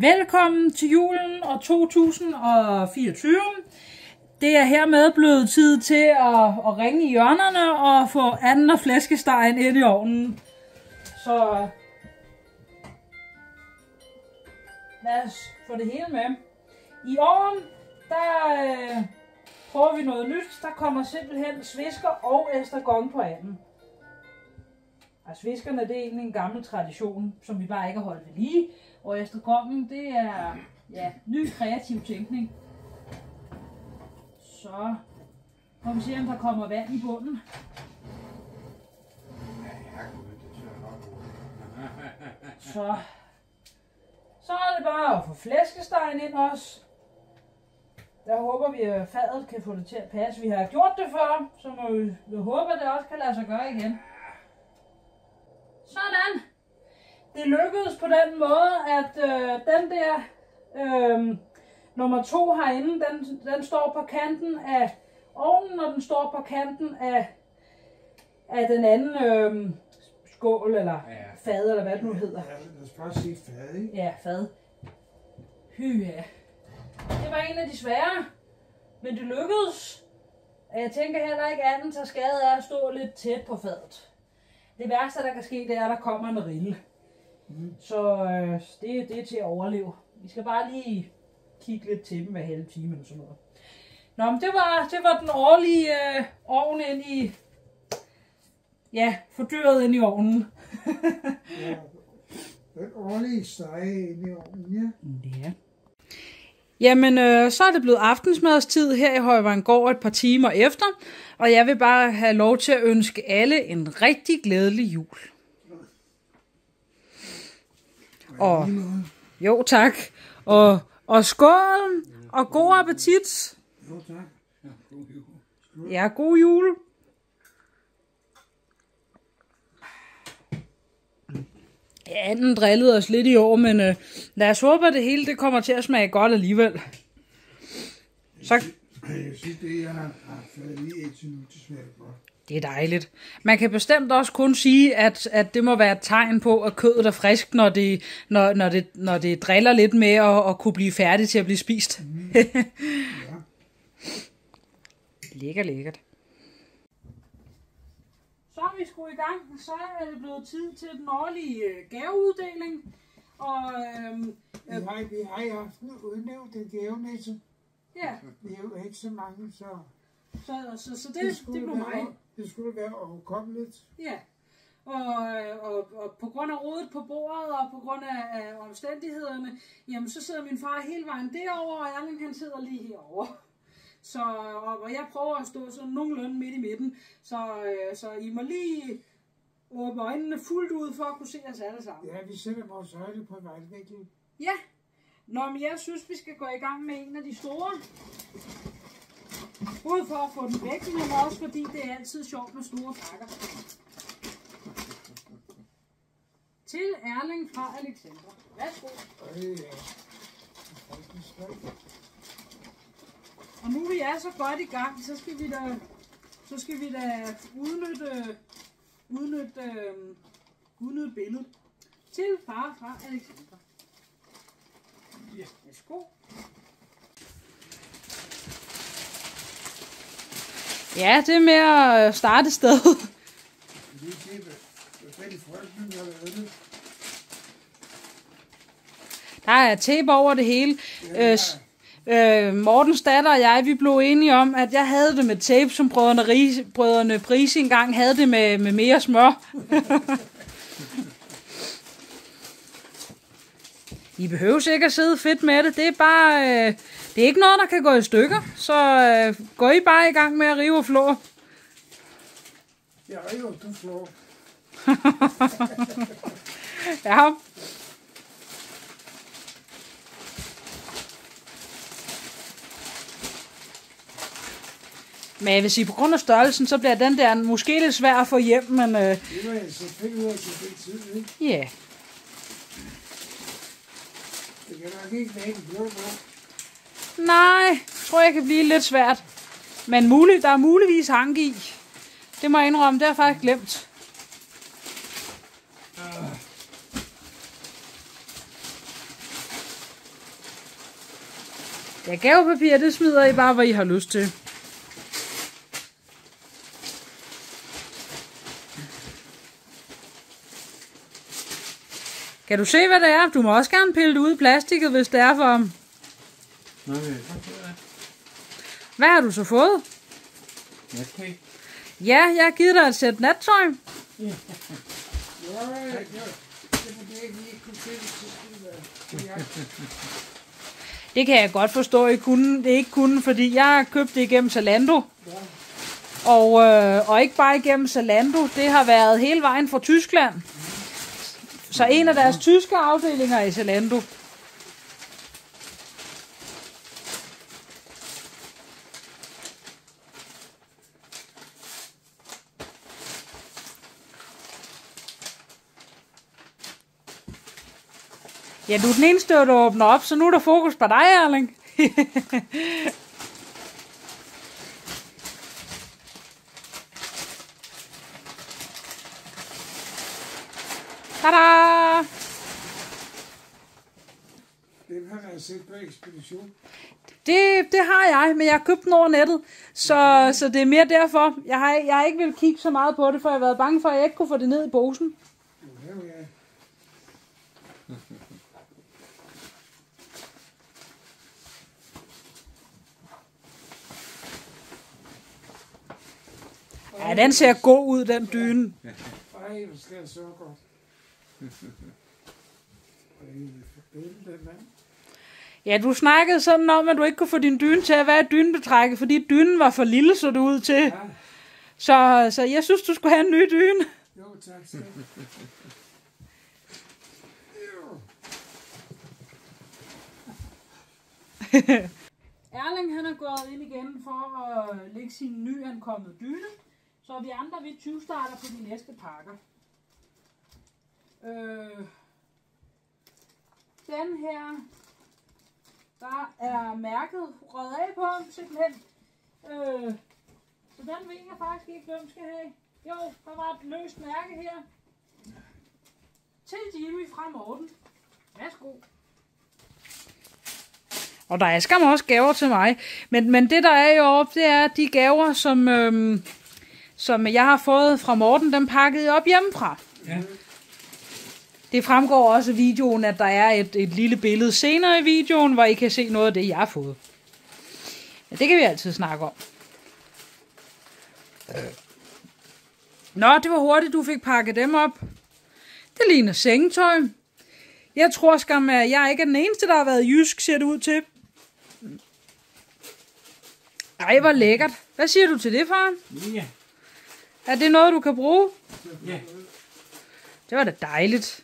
Velkommen til julen og 2024. Det er hermed blevet tid til at ringe i hjørnerne og få anden og flæskestegen ind i ovnen. Så lad os få det hele med. I ovnen, der prøver vi noget nyt. Der kommer simpelthen svisker og estragon på anden. Og sviskerne, det er egentlig en gammel tradition, som vi bare ikke har holdt ved lige. Og estragonen, det er ny kreativ tænkning. Så må vi se, om der kommer vand i bunden. Så er det bare at få flæskestegen ind også. Der håber vi, at fadet kan få det til at passe. Vi har gjort det før, så må vi håbe, at det også kan lade sig gøre igen. Sådan. Det lykkedes på den måde, at den der nummer 2 herinde, den står på kanten af ovnen, og den står på kanten af den anden skål, eller fad, eller hvad det nu hedder. Ja, lad os bare sige fad, ikke? Ja, fad. Ja. Det var en af de svære, men det lykkedes. Og jeg tænker heller ikke andet til skade af at stå lidt tæt på fadet. Det værste, der kan ske, det er, at der kommer en rille. Så det er til at overleve. Vi skal bare lige kigge lidt til dem hver halve time eller sådan noget. Nå, men det var den årlige ovn ind i... Ja, fordyret ind i ovnen. Ja, den årlige stege ind i ovnen, ja. Ja. Jamen, så er det blevet aftensmadstid her i Højvanggård et par timer efter. Og jeg vil bare have lov til at ønske alle en rigtig glædelig jul. Og jo tak. Og skål og god appetit. Jo tak. Ja, god jul. Ja, god jul. Ja, anden drillede os lidt i år, men lad os håbe, at det hele det kommer til at smage godt alligevel. Så... Jeg synes, det jeg har fået lige indtil nu, det smager godt. Det er dejligt. Man kan bestemt også kun sige, at det må være et tegn på, at kødet er frisk, når det driller lidt med at kunne blive færdigt til at blive spist. Ja. Lækkert. Så er vi sgu i gang. Så er det blevet tid til den årlige gaveuddeling. Og Vi har i aften udnævnt en gavemesse. ja, Vi er jo ikke så mange, så så det blev mig. Det skulle være overkommeligt. Ja, og på grund af rodet på bordet og på grund af omstændighederne, jamen så sidder min far hele vejen derovre, og Erling han sidder lige herovre. Så, og jeg prøver at stå sådan nogenlunde midt i midten, så I må lige åbne øjnene fuldt ud for at kunne se os alle sammen. Ja, vi sætter vores øjne på vejvinklen. Ja, nå, men jeg synes, vi skal gå i gang med en af de store. Både for at få den væk, men også fordi det er altid sjovt med store pakker. Til Erling fra Alexandra. Værsgo. Og nu vi er så godt i gang, så skal vi da udnytte billedet. Til far fra Alexandra. Ja, værsgo. Ja, det er med at starte sted. Der er tape over det hele. Mortens datter og jeg, vi blev enige om, at jeg havde det med tape, som brødrene Prise engang havde det med mere smør. I behøver ikke at sidde fedt med det. Det er bare... det er ikke noget, der kan gå i stykker. Så går I bare i gang med at rive og flå. Jeg river, du flår. Ja. Men jeg vil sige, på grund af størrelsen, så bliver den der måske lidt svær at få hjem, men... Det var jeg så finde ud af til den tid, ikke? Ja. Det kan nok ikke være en blå på. Nej, tror jeg kan blive lidt svært. Men der er muligvis hank i. Det må jeg indrømme, det har jeg faktisk glemt. Ja, gavepapir, det smider I bare, hvad I har lyst til. Kan du se, hvad det er? Du må også gerne pille det ud i plastikket, hvis det er for ham. Hvad har du så fået? Nattøj. Ja, jeg har givet dig et sæt nattøj. Det kan jeg godt forstå, I kunne. Det ikke kunne, fordi jeg købte det igennem Zalando. Og ikke bare igennem Zalando, det har været hele vejen fra Tyskland. Så en af deres tyske afdelinger i Zalando. Ja, du er den eneste, der åbner op, så nu er der fokus på dig, Erling. Tada! Den har jeg set på ekspedition. Det har jeg, men jeg har købt den over nettet, så det er mere derfor. Jeg har ikke vil kigge så meget på det, for jeg har været bange for, at jeg ikke kunne få det ned i posen. Jo, her er jeg. Ja, den ser god ud, den dyne. Ej, hvor skal jeg så godt. Ja, du snakkede sådan om, at du ikke kunne få din dyne til at være dynebetrækket, fordi dynen var for lille, så du ud til. Ja. Så jeg synes, du skulle have en ny dyne. Jo, tak skal du. Erling, han er gået ind igen for at lægge sin nyankomne dyne, så vi andre, vi 20 starter på de næste pakker. Den her, der er mærket røget af på, simpelthen. Så den ved jeg faktisk ikke, hvem skal have. Jo, der var et løst mærke her. Til Jimmy fra Morten. Værsgo. Og der er skam også gaver til mig. Men det der er jo op, det er de gaver, som jeg har fået fra Morten, dem pakkede jeg op hjemmefra. Ja. Det fremgår også i videoen, at der er et lille billede senere i videoen, hvor I kan se noget af det, jeg har fået. Ja, det kan vi altid snakke om. Nå, det var hurtigt, du fik pakket dem op. Det ligner sengetøj. Jeg tror skam, at jeg ikke er den eneste, der har været jysk, ser det ud til. Ej, hvor lækkert. Hvad siger du til det, far? Ja. Er det noget, du kan bruge? Ja. Det var da dejligt.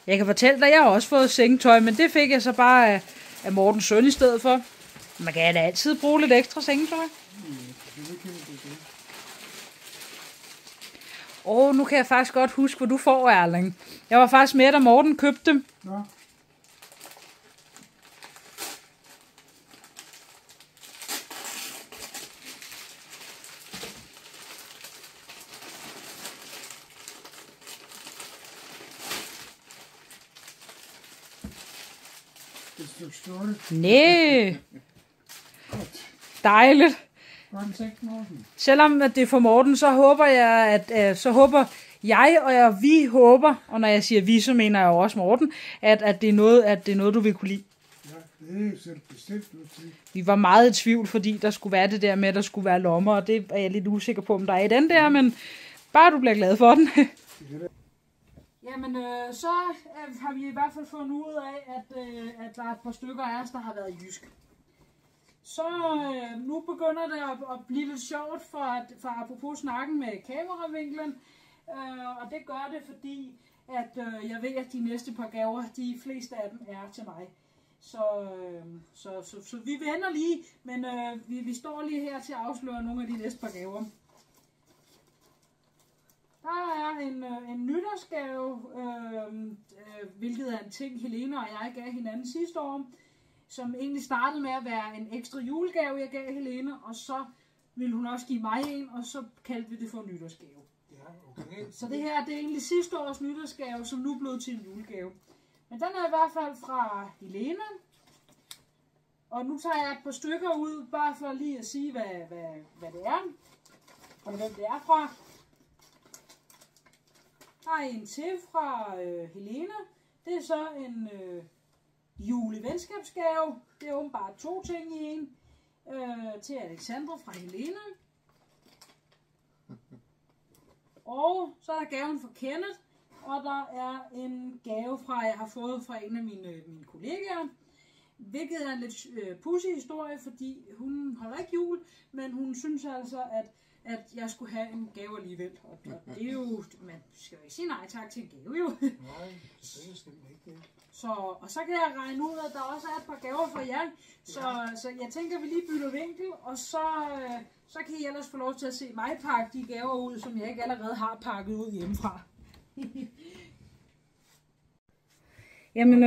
Jeg kan fortælle dig, at jeg har også fået sengetøj, men det fik jeg så bare af Mortens søn i stedet for. Man kan da altid bruge lidt ekstra sengetøj. Nu kan jeg faktisk godt huske, hvor du får, Erling. Jeg var faktisk med, da Morten købte dem. Nå. Et stykke stål. Næh. Dejligt. Godt tænkt, Morten. Selvom at det er for Morten, så håber jeg, vi håber, og når jeg siger vi, så mener jeg jo også Morten, at det er noget, du vil kunne lide. Ja, det er selv bestemt noget til. Vi var meget i tvivl, fordi der skulle være det der med, at der skulle være lommer, og det er jeg lidt usikker på, om der er i den der, men bare du bliver glad for den. Jamen, så har vi i hvert fald fundet ud af, at der er et par stykker af os, der har været jysk. Så nu begynder det at blive lidt sjovt for apropos snakken med kameravinklen. Og det gør det, fordi at jeg ved, at de næste par gaver, de fleste af dem er til mig. Så vi venter lige, men vi står lige her til at afsløre nogle af de næste par gaver. Der er en nytårsgave, hvilket er en ting, Helene og jeg gav hinanden sidste år, som egentlig startede med at være en ekstra julegave, jeg gav Helene, og så ville hun også give mig en, og så kaldte vi det for en nytårsgave. Ja, okay. Så det her, det er egentlig sidste års nytårsgave, som nu blev til en julegave. Men den er i hvert fald fra Helene. Og nu tager jeg et par stykker ud, bare for lige at sige, hvad det er, og hvem det er fra. Der er en til fra Helena. Det er så en julevenskabsgave. Det er åbenbart 2 ting i en. Til Alexandra fra Helena. Og så er der gaven fra Kenneth. Og der er en gave fra, jeg har fået fra en af mine kollegaer. Hvilket er en lidt pudsig historie, fordi hun holder ikke jul, men hun synes altså, at jeg skulle have en gave alligevel. Og det er jo, man skal jo ikke sige nej tak til en gave jo. Nej, det er simpelthen ikke det. Og så kan jeg regne ud, at der også er et par gaver fra jer. Så jeg tænker, at vi lige bytter vinkel, og så kan I ellers få lov til at se mig pakke de gaver ud, som jeg ikke allerede har pakket ud hjemmefra. Jamen,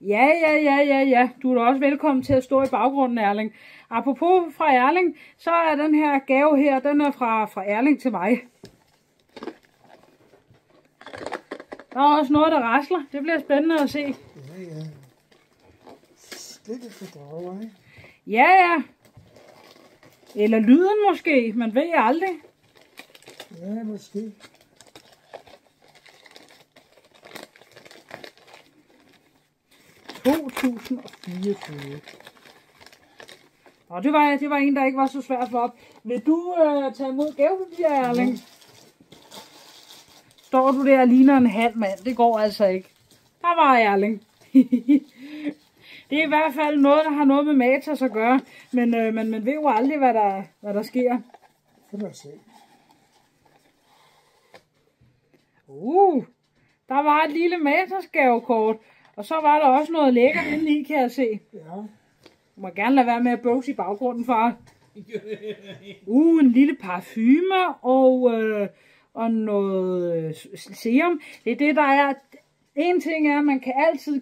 Ja. Du er da også velkommen til at stå i baggrunden, Erling. Apropos fra Erling, så er den her gave her, den er fra Erling til mig. Der er også noget, der rasler. Det bliver spændende at se. Ja. Det er lidt fordrager, ikke? Ja. Eller lyden måske, man ved aldrig. Ja, måske. Og det var en, der ikke var så svært for op. Vil du tage imod gavepapir, Erling? Står du der og ligner en halv mand? Det går altså ikke. Der var Erling. Det er i hvert fald noget, der har noget med Matas at gøre. Men man ved jo aldrig, hvad der sker. Det må jeg se. Der var et lille Matas gavekort. Og så var der også noget lækkert inde i, kan jeg se. Ja. Du må gerne lade være med at bøvse i baggrunden, far. En lille parfume og noget serum. Det er det, der er. En ting er, at man kan altid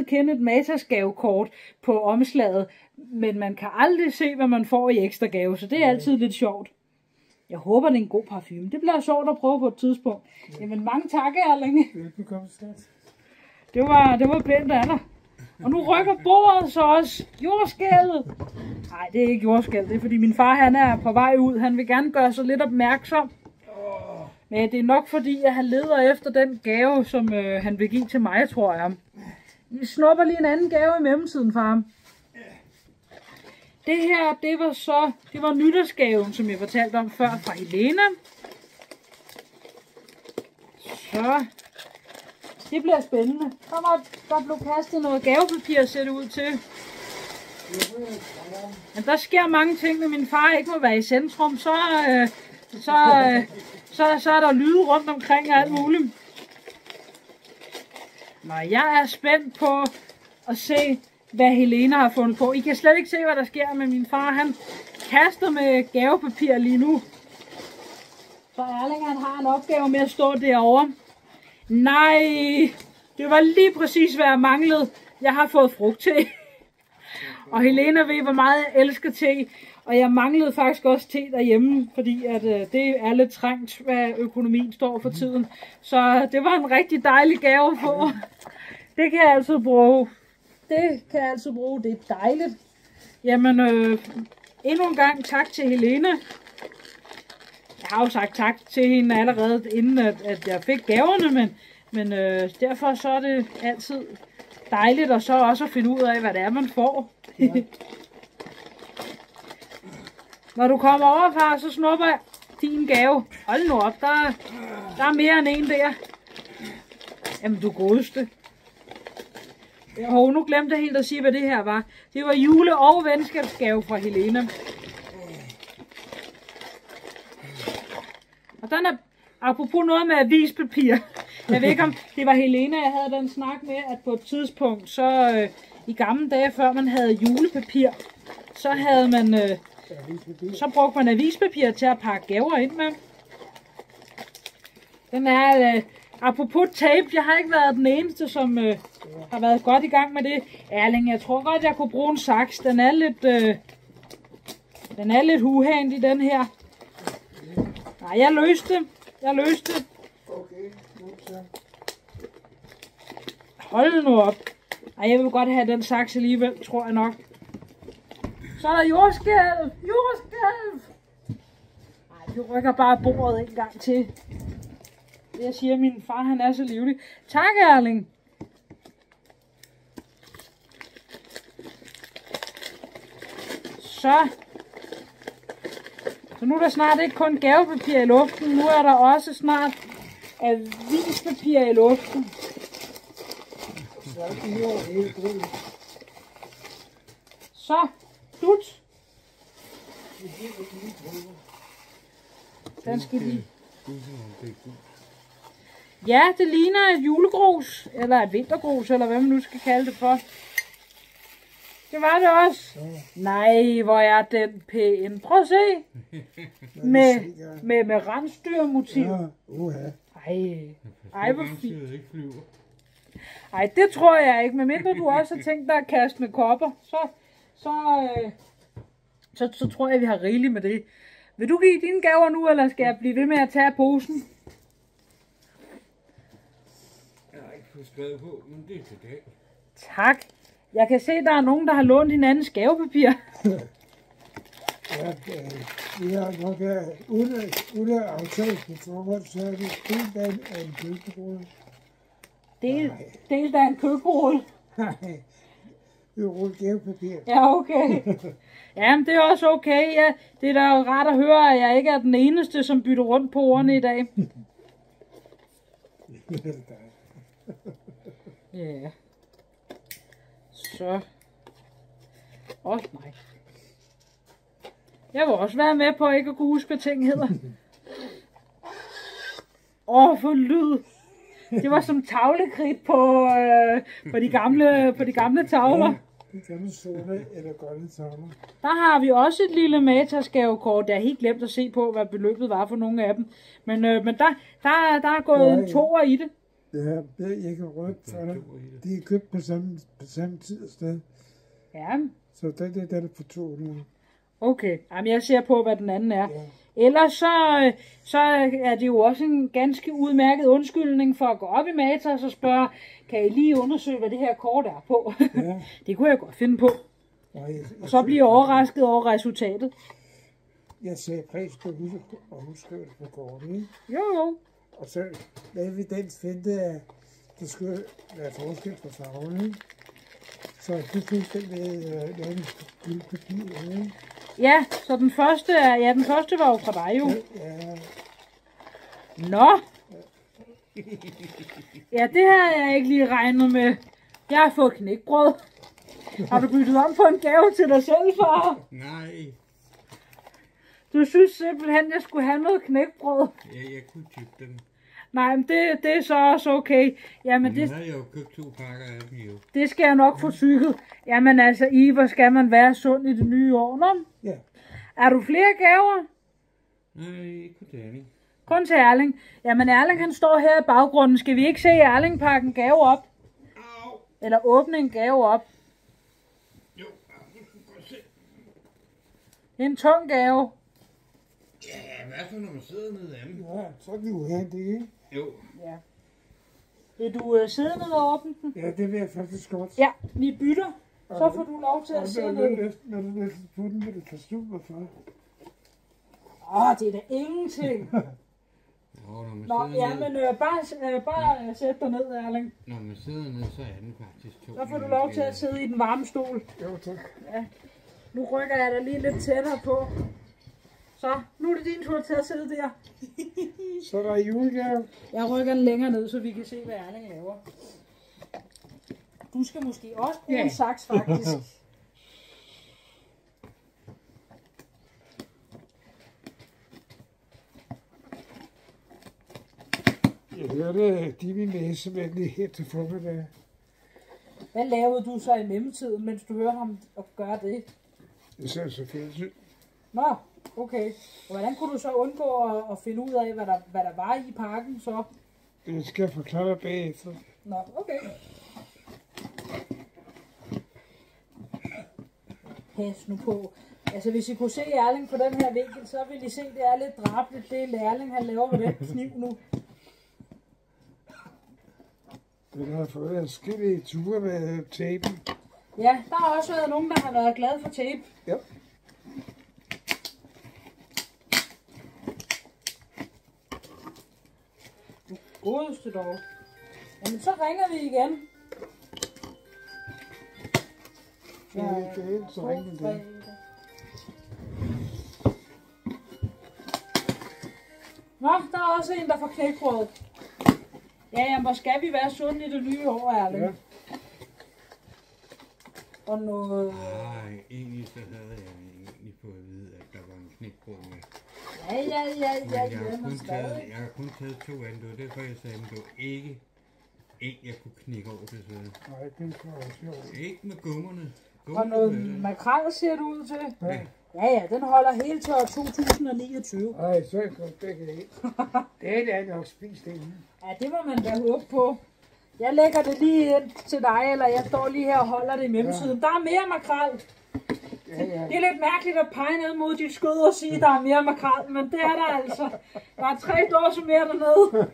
kende et Matas gavekort på omslaget, men man kan aldrig se, hvad man får i ekstra gave, så det er altid lidt sjovt. Jeg håber, det er en god parfume. Det bliver sjovt at prøve på et tidspunkt. Jamen, mange tak, Erling. Velbekomme, skat. Det var pænt af dig. Og nu rykker bordet så også. Jordskælvet. Nej, det er ikke jordskælv. Det er fordi min far, han er på vej ud. Han vil gerne gøre sig lidt opmærksom. Men det er nok fordi, at han leder efter den gave, som han vil give til mig, tror jeg. Vi snupper lige en anden gave i mellemtiden, far. Det her, det var nytårsgaven, som jeg fortalte om før fra Helena. Så, det bliver spændende. Der blev kastet noget gavepapir, ser det ud til. Men der sker mange ting, når min far ikke må være i centrum, så er der lyde rundt omkring og alt muligt. Nå, jeg er spændt på at se, hvad Helena har fundet på. I kan slet ikke se, hvad der sker med min far. Han kaster med gavepapir lige nu. Så Erling, han har en opgave med at stå derovre. Nej, det var lige præcis, hvad jeg manglede. Jeg har fået frugt-te. Og Helena ved, hvor meget jeg elsker te. Og jeg manglede faktisk også te derhjemme, fordi at, det er lidt trængt, hvad økonomien står for tiden. Så det var en rigtig dejlig gave at få. Det kan jeg altså bruge. Det er dejligt. Jamen, endnu en gang tak til Helena. Jeg har jo sagt tak til hende allerede, inden at jeg fik gaverne, men derfor så er det altid dejligt og så også at finde ud af, hvad det er, man får. Ja. Når du kommer over, far, så snupper jeg din gave. Hold nu op, der er mere end en der. Jamen, du godeste. Nu glemte jeg helt at sige, hvad det her var. Det var jule- og venskabsgave fra Helena. Og den er apropos noget med avispapir. Jeg ved ikke, om det var Helena, jeg havde den snak med, at på et tidspunkt, så i gamle dage, før man havde julepapir, så havde man... Så brugte man avispapir til at pakke gaver ind med. Den er, apropos tape, jeg har ikke været den eneste, som har været godt i gang med det. Erling, jeg tror godt, jeg kunne bruge en saks. Den er lidt uhandig, den her. Nej, jeg løste det. Okay, Hold nu op. Ej, jeg vil godt have den saks alligevel, tror jeg nok. Så er der jordskælv. Jordskælv. Ej, vi rykker bare bordet en gang til. Jeg siger, at min far han er så livlig. Tak, Erling. Så nu er der snart ikke kun gavepapir i luften. Nu er der også snart avispapir i luften. Så, dut. Den skal lige. Ja, det ligner et julegrus, eller et vintergrus, eller hvad man nu skal kalde det for. Det var det også. Nej, hvor er den pæn. Prøv at se. Med rensdyrmotiv. Ej, hvor fint. Ej, det tror jeg ikke. Medmindre du også har tænkt dig at kaste med kopper, så tror jeg, vi har rigeligt med det. Vil du give dine gaver nu, eller skal jeg blive ved med at tage posen? Jeg har ikke fået skrevet på, men det er til dag. Tak. Jeg kan se, der er nogen, der har lånt hinandens gavepapir. Ja, vi har nok uden at aftale på forhold, så er det delt af en køkkenrulle. Delt af en køkkenrulle? Nej, det er rullet gavepapir. Ja, okay. Jamen, det er også okay. Ja, det er da jo rart at høre, at jeg ikke er den eneste, som bytter rundt på ordene i dag. Ja. Så. Nej. Jeg vil også være med på ikke at kunne huske, hvad ting hedder. For lyd. Det var som tavlekridt på de gamle tavler. De gamle sorte eller grønne tavler. Der har vi også et lille Matas-gavekort. Jeg har helt glemt at se på, hvad beløbet var for nogle af dem. Men der er gået en toer i det. Ja, jeg kan røbe for dig. De er købt på samme tid og sted. Ja. Så den er på 200. Okay, jamen jeg ser på, hvad den anden er. Ja. Ellers så er det jo også en ganske udmærket undskyldning for at gå op i Matas og spørge, kan I lige undersøge, hvad det her kort er på? Ja. Det kunne jeg godt finde på. Og så bliver jeg overrasket over resultatet. Jeg sagde pris på at huske det på kortet, ikke? Jo. Og så lavede vi den finte, at der skulle være forskel på farven, ikke? Så du fik den med en guldpapir, ikke? Ja, så den første var jo fra dig jo. Ja. Nå! Ja, det har jeg ikke lige regnet med. Jeg har fået knækbrød. Har du byttet om på en gave til dig selv, far? Nej. Du synes simpelthen, jeg skulle have noget knækbrød? Ja, jeg kunne tykke dem. Nej, men det er så også okay. Jamen, nu har jeg jo købt 2 pakker af dem jo. Det skal jeg nok få tykket. Jamen altså, hvor skal man være sund i det nye år, nå? Ja. Er du flere gaver? Nej, ikke kun til Erling. Kun til Erling. Jamen Erling, han står her i baggrunden. Skal vi ikke se Erling pakke en gave op? Au. Eller åbne en gave op? Jo, du kan godt se. En tung gave. Ja, hvad så når man sidder nede af dem? Ja, så er vi jo her, det ikke? Jo. Ja. Vil du sidde ned og åbne den? Ja, det vil jeg faktisk godt. Ja, vi bytter. Så får du lov til at sidde ned. Når du læser på den, vil du tage super for. Det er da ingenting. Nå, ja, men bare sæt dig ned, Erling. Når man sidder nede, så er den faktisk 2. Så får du lov til at sidde i den varme stol. Jo, tak. Ja. Nu rykker jeg dig lige lidt tættere på. Så, nu er det din tur til at sidde der. Så er der julegave. Jeg rykker den længere ned, så vi kan se, hvad Erling laver. Du skal måske også bruge en saks, faktisk. Jeg hørte Divi næsevenlig her til formiddag. Hvad lavede du så i mellemtiden, mens du hørte ham at gøre det? Det ser så fint ud. Nå, okay. Og hvordan kunne du så undgå at finde ud af, hvad der var i pakken så? Det skal jeg forklare bagefter. Nå, okay. Pas nu på. Altså, hvis I kunne se Erling på den her vinkel, så ville I se, at det er lidt drabeligt, det Erling han laver med den kniv nu. Den har fået adskillige ture med tapen. Ja, der har også været nogen, der har været glade for tape. Ja. Godeste dog. Jamen, så ringer vi igen. Så ringer det. Nå, der er også en, der får knækbrød. Ja, jamen, hvor skal vi være sunde i det nye år, Erling? Ja. Og noget... Nej, egentlig så havde jeg egentlig fået at vide, at der var en knækbrød med. Ja, Men jeg har men kun stadig. taget, to af dem. Det var derfor, jeg sagde, at det var ikke en, jeg kunne knække over til siden. Nej, det tror jeg også. Ikke med gummerne. Og noget makrel ser det ud til. Ja. Ja, den holder helt til år 2029. Nej, så er det godt begge dele. Det er nok spist inden. Ja, det må man da håbe på. Jeg lægger det lige ind til dig, eller jeg står lige her og holder det i mellemtiden. Ja. Der er mere makrel. Ja. Det er lidt mærkeligt at pege ned mod dit skød og sige, at der er mere makrel, men det er der altså. Der er 3 dåser mere dernede.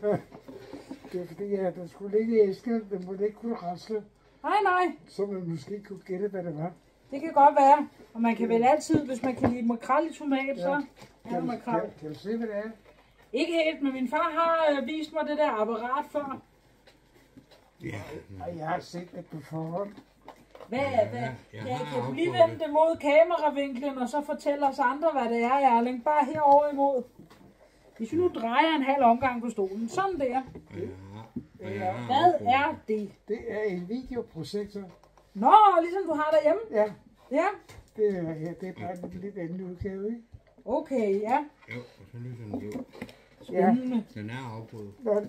Det er fordi, at der skulle ligge i æsken, den måtte ikke kunne rasle, Nej. så man måske kunne gætte, hvad det var. Det kan godt være. Og man kan vel altid, hvis man kan lide makrel i tomat, så er der makrel. Kan du se, hvad det er? Ikke helt, men min far har vist mig det der apparat før. Ja, Og jeg har set det på forhånd. Hvad? jeg Ja, har kan du lige afprøvet vende det mod kameravinklen, og så fortælle os andre, hvad det er, Erling? Bare herover imod. Hvis vi nu drejer en halv omgang på stolen. Sådan der. Hvad er det? Det er en videoprojektor. Nå, ligesom du har derhjemme? Ja, Ja. det er bare en lidt anden udgave, ikke? Okay, ja. Jo, og så lyser den blå. Spændende. Den er afprøvet. Når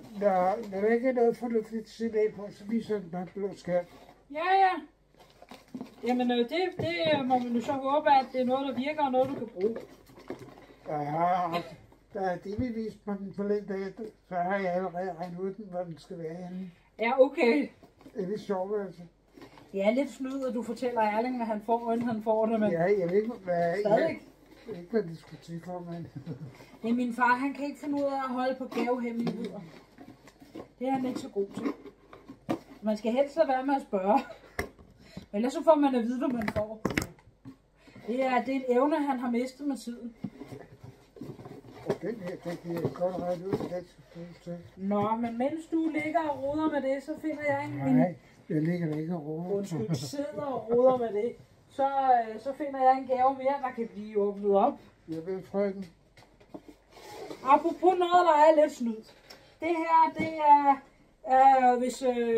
der ikke er noget fornuftigt signal på, så viser den bare blå skærm. Ja. Jamen, det må man jo så håbe, at det er noget, der virker, og noget, du kan bruge. Ja, der er det, vi viste mig den forleden dag, så har jeg allerede regnet ud, hvor den skal være henne. Ja, okay. Det er lidt sjovt, altså. Det er lidt snyd, at du fortæller Erling, hvad han får, inden han får det, men Ja, jeg ved ikke, hvad, stadig. jeg ved ikke, hvad det skulle til for, men... Det er min far, han kan ikke finde ud af at holde på gavehemmeligheder. Det er han ikke så god til. Man skal helst lade være med at spørge. Ellers så får man at vide, hvad man får. Det er en evne, han har mistet med tiden. Og den her, den kan jeg godt regne ud, at den skal bruges til. Nå, men mens du ligger og roder med det, så finder jeg en... Nej, jeg ligger der ikke og roer. Undskyld, sidder og roder med det. Så finder jeg en gave mere, der kan blive åbnet op. Jeg ved, frøken. Apropos noget, der er lidt snyd. Det her, det er,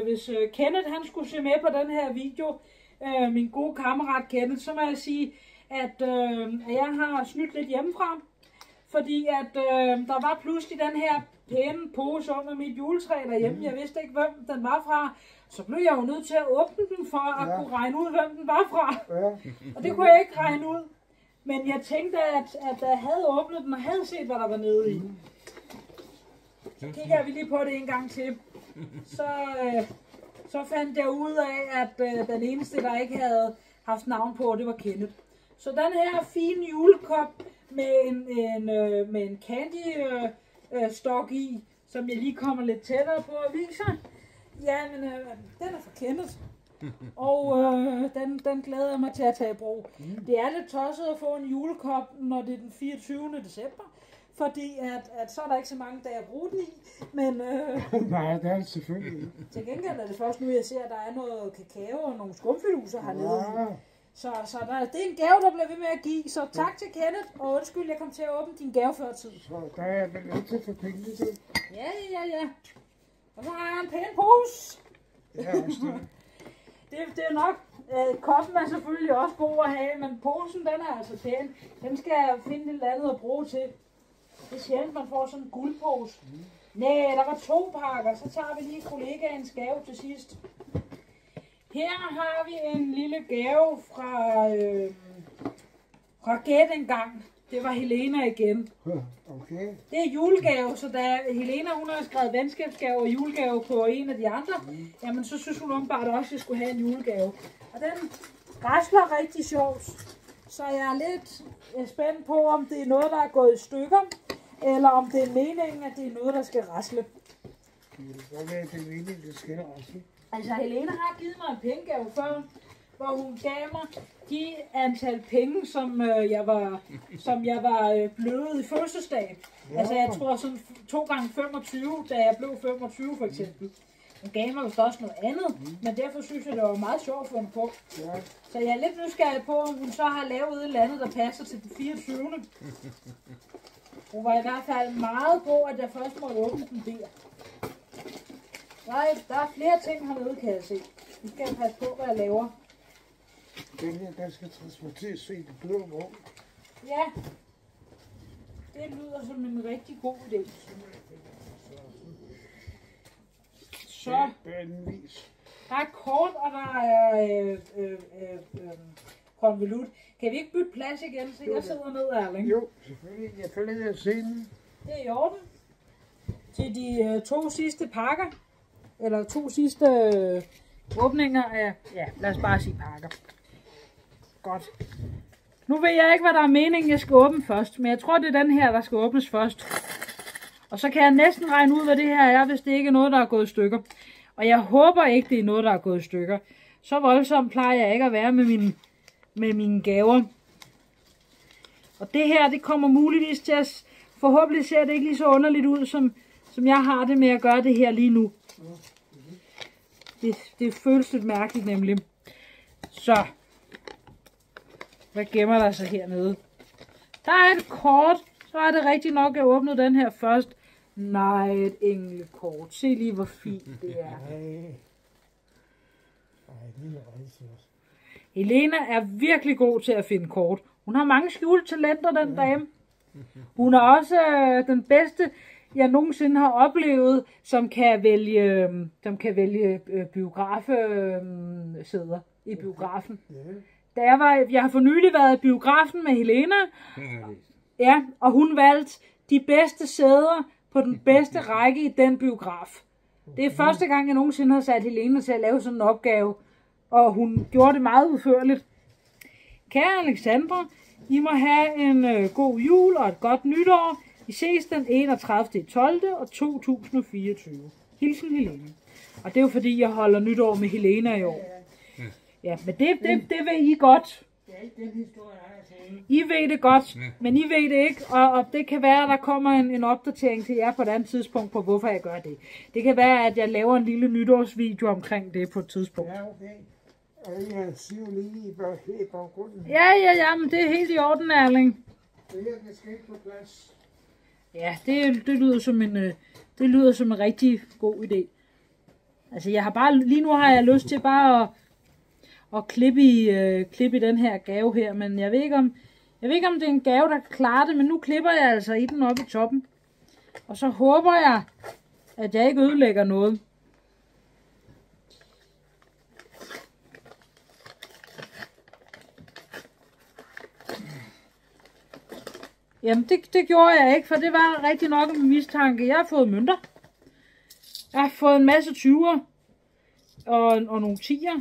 hvis Kenneth han skulle se med på den her video, min gode kammerat Kenneth, så må jeg sige, at jeg har snydt lidt hjemmefra. Fordi at der var pludselig den her pæne pose under mit juletræ derhjemme. Jeg vidste ikke, hvem den var fra. Så blev jeg jo nødt til at åbne den for at kunne regne ud, hvem den var fra. Ja. Og det kunne jeg ikke regne ud. Men jeg tænkte, at jeg havde åbnet den og havde set, hvad der var nede i. Så kigger vi lige på det en gang til. Så fandt jeg ud af, at den eneste, der ikke havde haft navn på, det var Kenneth. Så den her fine julekop med en candy stok i, som jeg lige kommer lidt tættere på og viser. Ja, men den er fra Kenneth. Og den glæder jeg mig til at tage i brug. Det er lidt tosset at få en julekop, når det er den 24. december. Fordi at så er der ikke så mange dage at bruge den i. Men Nej, det er det selvfølgelig. til gengæld er det først nu, jeg ser, at der er noget kakao og nogle skumfiduser hernede. Ja. Så det er en gave, der bliver ved med at give. Så tak til Kenneth, og undskyld, jeg kom til at åbne din gave før tid. Så der er jeg vel nødt til at få penge til. Ja. Og så har jeg en pæn pose. Ja, også det. Det er nok. Koppen er selvfølgelig også god at have, men posen, den er altså pæn. Den skal jeg finde lidt andet at bruge til. Det er sjældent, man får sådan en guldpose. Nej, der var 2 pakker. Så tager vi lige kollegaens gave til sidst. Her har vi en lille gave fra Gæt engang. Det var Helena igen. Okay. Det er julegave, så da Helena hun har skrevet venskabsgave og julegave på en af de andre, jamen så synes hun åbenbart også, at jeg skulle have en julegave. Og den rasler rigtig sjovt. Så jeg er lidt spændt på, om det er noget, der er gået i stykker, eller om det er meningen, at det er noget, der skal rasle. Det kan godt være, at det er meningen, det skal også. Altså, Helena har givet mig en pengegave før, hvor hun gav mig de antal penge, som jeg var blevet i fødselsdag. Ja. Altså, jeg tror sådan 2 gange 25, da jeg blev 25 for eksempel. Hun gav mig vist også noget andet, men derfor synes jeg, det var meget sjovt at få den på. Ja. Så jeg er lidt nysgerrig på, om hun så har lavet et eller andet, der passer til den 24. Hun var i hvert fald meget god, at jeg først måtte åbne den der. Nej, der er flere ting hernede, kan jeg se. Nu skal jeg passe på, hvad jeg laver. Den her, der skal transporteres i det blå vogn. Ja, det lyder som en rigtig god idé. Så, der er kort, og der er konvolut. Kan vi ikke bytte plads igen, så jeg sidder ned, Erling? Jo, selvfølgelig. Jeg følger scenen. Det er i orden. Til de 2 sidste pakker, eller 2 sidste åbninger af, ja, lad os bare sige pakker. Godt. Nu ved jeg ikke, hvad der er meningen, jeg skal åbne først, men jeg tror, det er den her, der skal åbnes først. Og så kan jeg næsten regne ud, hvad det her er, hvis det ikke er noget, der er gået i stykker. Og jeg håber ikke, det er noget, der er gået i stykker. Så voldsomt plejer jeg ikke at være med mine gaver. Og det her, det kommer muligvis til at... Forhåbentlig ser det ikke lige så underligt ud, som jeg har det med at gøre det her lige nu. Det føles lidt mærkeligt nemlig. Så. Hvad gemmer der sig hernede? Der er et kort. Så er det rigtigt nok, at jeg åbnede den her først. Nej, et englekort. Se lige, hvor fint det er. Helena er virkelig god til at finde kort. Hun har mange skjulte talenter, den dame. Hun er også den bedste, jeg nogensinde har oplevet, som kan vælge biografsæder i biografen. Jeg har for nylig været i biografen med Helena. Ja, og hun valgte de bedste sæder på den bedste række i den biograf. Det er første gang, jeg nogensinde har sat Helena til at lave sådan en opgave, og hun gjorde det meget udførligt. Kære Alexandra, I må have en god jul og et godt nytår. Vi ses den 31.12. og 2024. Hilsen Helena. Og det er jo fordi, jeg holder nytår med Helena i år. Ja, men det ved I godt. I ved det godt, men I ved det ikke, og det kan være, at der kommer en opdatering til jer på et andet tidspunkt på, hvorfor jeg gør det. Det kan være, at jeg laver en lille nytårsvideo omkring det på et tidspunkt. Ja, okay. Og jeg siger lige i baggrunden. Ja, men det er helt i orden, Erling. Det her kan ske på plads. Ja, det lyder som en rigtig god idé. Altså, lige nu har jeg lyst til bare at klippe i den her gave her, men jeg ved ikke om det er en gave, der klarer det, men nu klipper jeg altså i den oppe i toppen. Og så håber jeg, at jeg ikke ødelægger noget. Jamen, det gjorde jeg ikke, for det var rigtig nok en mistanke. Jeg har fået mønter. Jeg har fået en masse 20'er og nogle 10'er.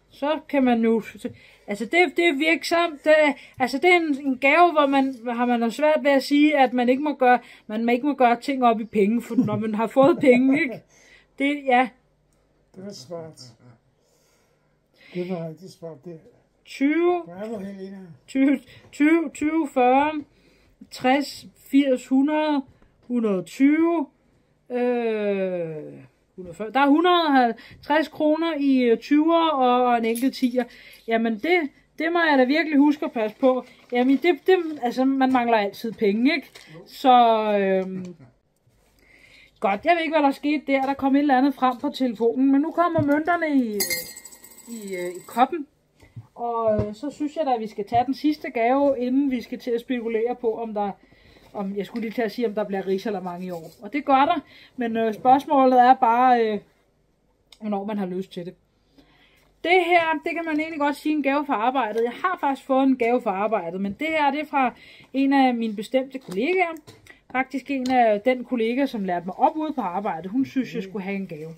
Så kan man jo... Altså, det er virksomt. Det er en gave, hvor man har svært ved at sige, at man ikke må gøre ting op i penge, for når man har fået penge, ikke? Det, ja. Det var smart. Det var rigtig smart, det. 20, Bravo, Helena. 20, 40, 60, 80, 100, 120, 140. Der er 150 kroner i 20'er og en enkelt 10'er. Jamen det må jeg da virkelig huske at passe på. Jamen altså man mangler altid penge, ikke? Så godt, jeg ved ikke hvad der skete der. Der kom et eller andet frem på telefonen, men nu kommer mønterne i koppen. Og så synes jeg da, at vi skal tage den sidste gave, inden vi skal til at spekulere på, om jeg skulle lige til at sige, om der bliver risalamang i år. Og det gør der, men spørgsmålet er bare, hvornår man har lyst til det. Det her, det kan man egentlig godt sige en gave for arbejdet. Jeg har faktisk fået en gave for arbejdet, men det her det er fra en af mine bestemte kollegaer. Faktisk en af den kollega, som lærte mig op ude på arbejdet. Hun synes, jeg skulle have en gave.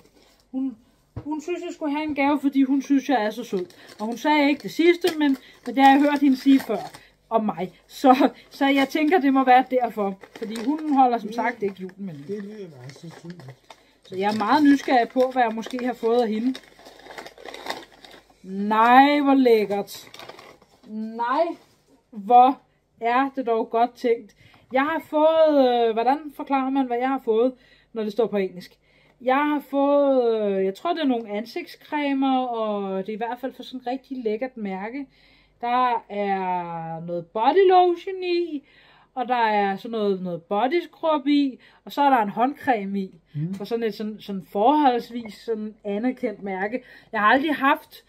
Hun synes, jeg skulle have en gave, fordi hun synes, jeg er så sød. Og hun sagde ikke det sidste, men det har jeg hørt hende sige før. om mig. Så jeg tænker, det må være derfor. Fordi hunden holder som sagt ikke julen med. Det lyder meget sandsynligt. Så jeg er meget nysgerrig på, hvad jeg måske har fået af hende. Nej, hvor lækkert. Nej, hvor er det dog godt tænkt. Jeg har fået, hvordan forklarer man, hvad jeg har fået, når det står på engelsk? Jeg har fået, jeg tror det er nogle ansigtscremer, og det er i hvert fald for sådan et rigtig lækkert mærke. Der er noget body lotion i, og der er sådan noget body scrub i, og så er der en håndcreme i. For sådan et sådan forholdsvis sådan anerkendt mærke. Jeg har aldrig haft,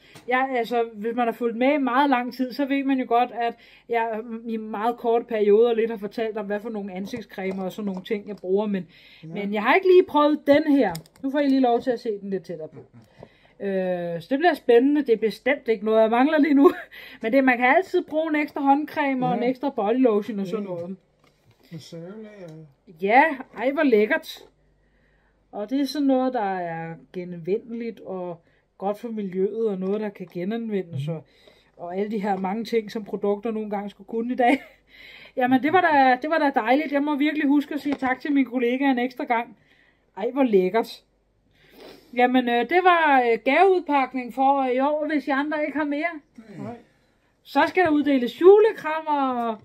hvis man har fulgt med i meget lang tid, så ved man jo godt, at jeg i meget korte perioder lidt har fortalt om, hvad for nogle ansigtscremer og sådan nogle ting, jeg bruger. Men jeg har ikke lige prøvet den her. Nu får I lige lov til at se den lidt tættere på. Så det bliver spændende. Det er bestemt ikke noget, jeg mangler lige nu. Men man kan altid bruge en ekstra håndcreme og en ekstra body lotion og sådan noget. Ja, ej hvor lækkert. Og det er sådan noget, der er genanvendeligt og godt for miljøet, og noget, der kan genanvendes, og alle de her mange ting, som produkter nogle gange skulle kunne i dag. Jamen, det var da dejligt. Jeg må virkelig huske at sige tak til mine kollegaer en ekstra gang. Ej, hvor lækkert. Jamen, det var gaveudpakning for i år, hvis I andre ikke har mere. Så skal der uddeles julekrammer,